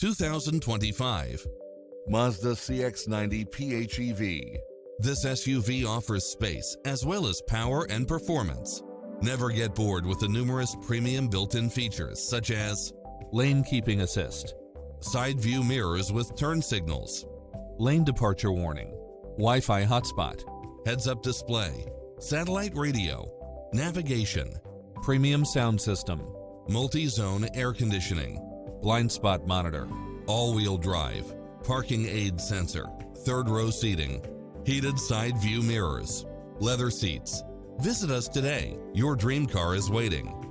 2025 Mazda CX-90 PHEV. This SUV offers space as well as power and performance. Never get bored with the numerous premium built-in features such as lane keeping assist, side view mirrors with turn signals, lane departure warning, Wi-Fi hotspot, heads-up display, satellite radio, navigation, premium sound system, multi-zone air conditioning, blind spot monitor, all-wheel drive, parking aid sensor, third-row seating, heated side view mirrors, leather seats. Visit us today. Your dream car is waiting.